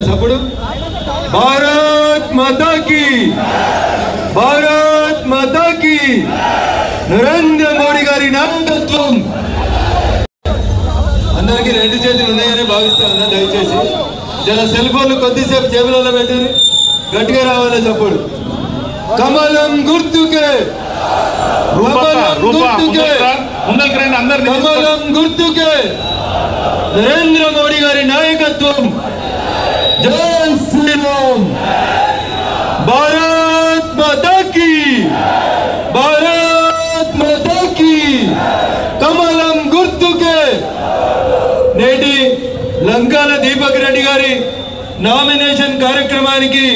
సప్పుడు భారత్ మాతా కీ భారత్ మాతా కీ నరేంద్ర మోడీ గారి నాయకత్వం. అందరికీ రెండు చేతులు ఉన్నాయని భావిస్తా ఉన్నా. దయచేసి జర సెల్ ఫోన్లు కొద్దిసేపు జేబులలో పెట్టి గట్టిగా రావాలి సప్పుడు. కమలం గుర్తుకే కమలం గుర్తుకే నరేంద్ర మోడీ గారి నాయకత్వం. జై శ్రీరామ్. భారత్ మాతా కీ భారత్ మాతా కీ కమలం గుర్తుకే. నేటి లంకాల దీపక్ రెడ్డి గారి నామినేషన్ కార్యక్రమానికి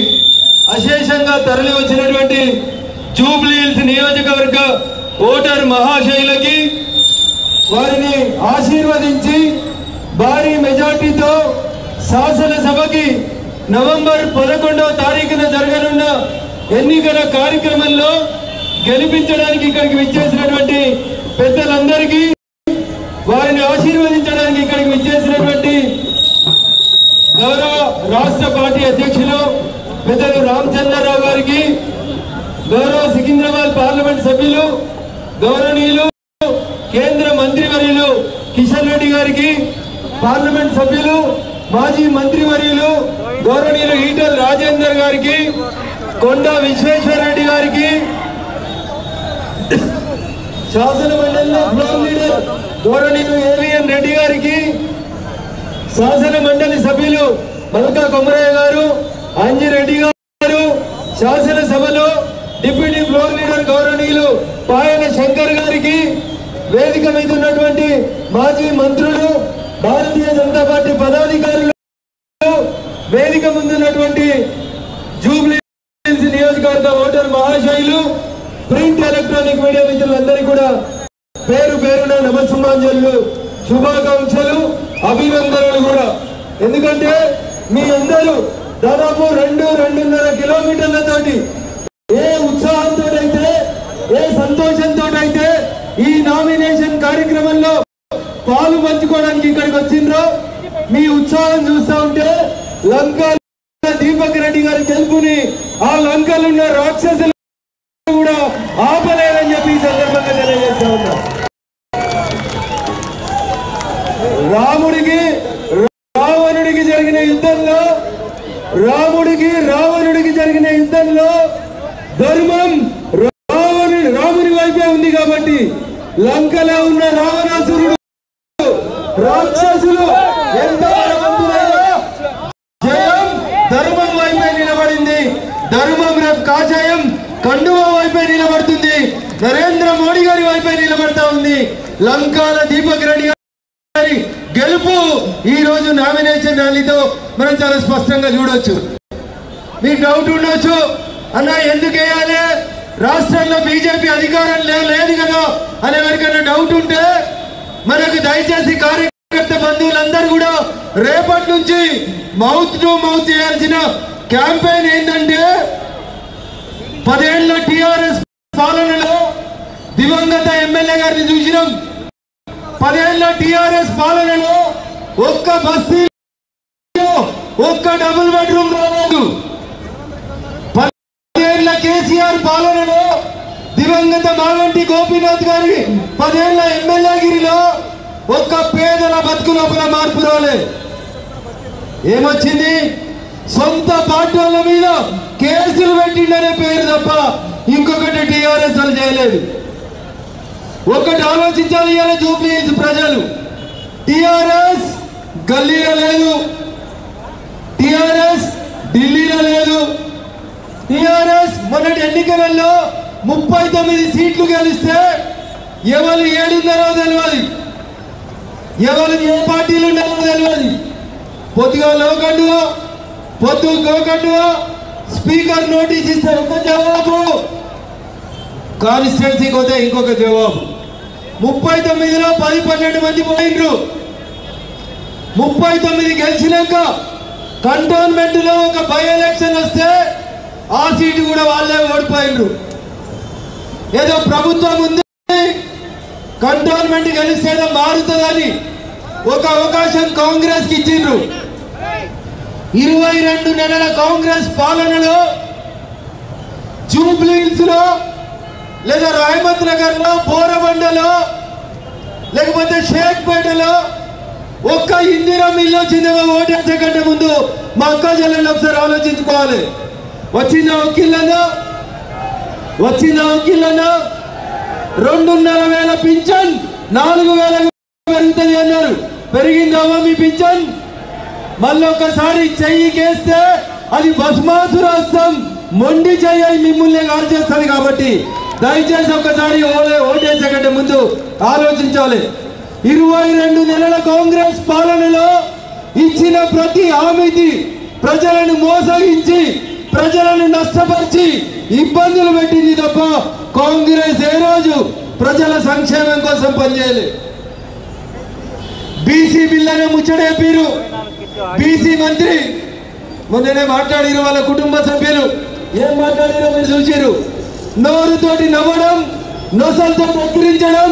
అశేషంగా తరలి వచ్చినటువంటి జూబ్లీ హిల్స్ నియోజకవర్గ ఓటర్ మహాశైలకి వారిని ఆశీర్వదించి భారీ మెజార్టీతో శాసనసభకి నవంబర్ 11వ తారీఖున జరగనున్న ఎన్నికల కార్యక్రమంలో గెలిపించడానికి ఇక్కడికి విచ్చేసినటువంటి పెద్దలందరికీ, వారిని ఆశీర్వదించడానికి ఇక్కడికి విచ్చేసినటువంటి గౌరవ రాష్ట్ర పార్టీ అధ్యక్షులు పెద్దలు రామచంద్రరావు గారికి, గౌరవ సికింద్రాబాద్ పార్లమెంట్ సభ్యులు గౌరవనీయులు కేంద్ర మంత్రివర్యులు కిషన్ రెడ్డి గారికి, పార్లమెంట్ సభ్యులు మాజీ మంత్రివర్యులు గౌరవనీయులు ఈటల రాజేందర్ గారికి, కొండా విశ్వేశ్వరరెడ్డి గారికి, శాసన మండలిలో ఫ్లోర్ లీడర్ గౌరవనీయులు ఏవిఎన్ రెడ్డి గారికి, శాసన మండలి సభ్యులు మల్కా కొమరయ్య గారు, అంజిరెడ్డి గారు, శాసనసభలో డిప్యూటీ ఫ్లోర్ లీడర్ గౌరవనీయులు పాయన శంకర్ గారికి, వేదిక మీద ఉన్నటువంటి మాజీ మంత్రులు, భారతీయ జనతా పార్టీ పదాధికారులు, వేదిక ముందున్నటువంటి జూబ్లీ హిల్స్ నియోజకవర్గ ఓటర్ మహాశైలు, ప్రింట్ ఎలక్ట్రానిక్ మీడియా మిత్రులందరికీ కూడా పేరు పేరున నమస్సుమాంజలు, శుభాకాంక్షలు, అభినందనలు కూడా. ఎందుకంటే మీ అందరూ దాదాపు 2-2.5 కిలోమీటర్లతోటి ఏ ఉత్సాహంతో అయితే, ఏ సంతోషంతో అయితే ఈ నామినేషన్ కార్యక్రమంలో పాలు పంచుకోవడానికి ఇక్కడికి వచ్చిండ్రో, మీ ఉత్సాహం చూస్తూ ఉంటే లంకా దీపక్ రెడ్డి గారి గెలుపుని ఆ లంకలు ఉన్న రాక్షసులు కూడా ఆపలేరని చెప్పి ఈ సందర్భంగా తెలియజేస్తా ఉన్నా. రావణుడికి జరిగిన యుద్ధంలో ధర్మం రాముని వైపే ఉంది కాబట్టి లంకలో ఉన్న రావణాసురుడు రాక్షసులు ఎంత జయం ధర్మం వైపే నిలబడింది. ధర్మం రేపు కాషాయం కండువా వైపే నిలబడుతుంది, నరేంద్ర మోడీ గారి వైపే నిలబడతా ఉంది. లంకాల దీపక్ రెడ్డి గారి గెలుపు ఈ రోజు నామినేషన్ ర్యాలీతో మనం చాలా స్పష్టంగా చూడొచ్చు. మీకు డౌట్ ఉండొచ్చు, అన్న ఎందుకు వేయాలి, రాష్ట్రంలో బీజేపీ అధికారం లేదు కదా అనే ఎవరికైనా డౌట్ ఉంటే మనకు దయచేసి కార్యకర్త బంధువులందరూ కూడా రేపటి నుంచి మౌత్ టు మౌత్ చేయాల్సిన క్యాంపెయిన్ ఏంటంటే, 10 ఏళ్ల టిఆర్ఎస్ పాలనలో దివంగత ఎమ్మెల్యే గారిని చూసినాం. 10 ఏళ్ల టిఆర్ఎస్ పాలనలో ఒక్క బస్తీలో ఒక్క డబుల్ బెడ్రూమ్ రాలేదు. 10 ఏళ్ల కేసీఆర్ పాలనలో దివంగత మాగంటి గోపీనాథ్ గారి 10 ఏళ్ల ఎమ్మెల్యేగిరిలో ఒక్క పేదల బతుకు లోపల మార్పు రాలే. ఏమొచ్చింది, సొంత పార్టీల మీద కేసులు పెట్టిండనే పేరు తప్ప ఇంకొకటి టిఆర్ఎస్ వాళ్ళు చేయలేదు. ఒకటి ఆలోచించాలి ఇవాళ జూబ్లీ హిల్స్ ప్రజలు, టిఆర్ఎస్ గల్లీలో లేదు, టిఆర్ఎస్ ఢిల్లీలో లేదు. టిఆర్ఎస్ మొన్నటి ఎన్నికలలో 39 సీట్లు గెలిస్తే ఎవరు 7 ఉన్నారో తెలియదు, ఎవరు ఏ పార్టీలు ఉన్నారో తెలియదు. పొద్దుగా గోకండువా స్పీకర్ నోటీస్ ఇస్తే ఒక జవాబు, కాన్స్టిట్యున్సీకి పోతే ఇంకొక జవాబు. 39లో 10-12 మంది పోయిండ్రు. 39 గెలిచినాక కంటోన్మెంట్ లో ఒక బై ఎలక్షన్ వస్తే ఆ సీటు కూడా వాళ్ళే ఓడిపోయిండ్రు. ఏదో ప్రభుత్వం ఉంది, కంటోన్మెంట్ గెలిస్తేదో మారుతుందని ఒక అవకాశం కాంగ్రెస్ కి ఇచ్చిండ్రు. 22 నెలల కాంగ్రెస్ పాలనలో జూబ్లీ హిల్స్ లో లేదా రాయమత్ నగర్ లో బోరబండలో లేకపోతే షేక్పేటలో ఒక్క ఇందిరా మిల్లు వచ్చిందేమో ఓటేసే కంటే ముందు మా అక్క చెల్లెళ్ళు ఒకసారి ఆలోచించుకోవాలి. వచ్చిందా వకీళ్ళను 2,500 పింఛన్ 4,000 పెరుగుతుంది అన్నారు. పెరిగిందావా మీ పింఛన్? మళ్ళీ ఒకసారి చెయ్యి కేస్తే అది భస్మాసురాస్త్రం మొండి చెయ్యి మిమ్మల్ని గారు చేస్తుంది. కాబట్టి దయచేసి ఒకసారి ఓటేసే కంటే ముందు ఆలోచించాలి. 22 నెలల కాంగ్రెస్ పాలనలో ఇచ్చిన ప్రతి హామీకి ప్రజలను మోసగించి ప్రజలను నష్టపరిచి ఇబ్బందులు పెట్టింది తప్ప కాంగ్రెస్ ఏ రోజు ప్రజల సంక్షేమం కోసం పనిచేయలేదు. బీసీ బిల్లునే ముచ్చడేపీరు. బీసీ మంత్రి మొన్ననే మాట్లాడిరు, వాళ్ళ కుటుంబ సభ్యులు ఏం మాట్లాడారో మీరు చూసిరు. నోరుతోటి నవ్వడం, నొసలతో ఎక్కిరించడం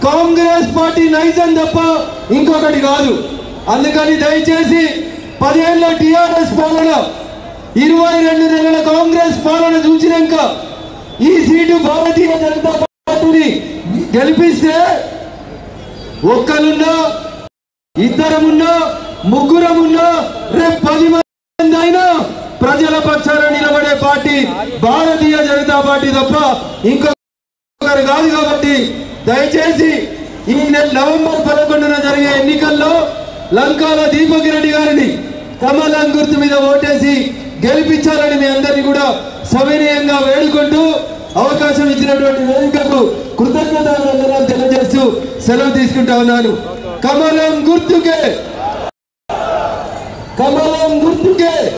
కాంగ్రెస్ పార్టీ నైజం తప్ప ఇంకొకటి కాదు. అందుకని దయచేసి 10 ఏళ్ల టిఆర్ఎస్ పాలన 22 నెలల కాంగ్రెస్ పాలన చూసినాక ఈ సీటు భారతీయ జనతా పార్టీని గెలిపిస్తే ఒక్కరున్నా, ఇద్దరమున్నా, ముగ్గురమున్నా, రేపు 10 మంది అయినా ప్రజల పక్షాన నిలబడే పార్టీ భారతీయ జనతా పార్టీ తప్ప ఇంకొకరు కాదు. కాబట్టి దయచేసి ఈ నవంబర్ 11న జరిగే ఎన్నికల్లో లంకాల దీపక్ రెడ్డి గారిని కమలం గుర్తు మీద ఓటేసి గెలిపించాలని మీ అందరినీ కూడా సవినయంగా వేడుకుంటూ అవకాశం ఇచ్చినటువంటి వేదికకు కృతజ్ఞతలు తెలియజేస్తూ సెలవు తీసుకుంటా ఉన్నాను. కమలం గుర్తుకే.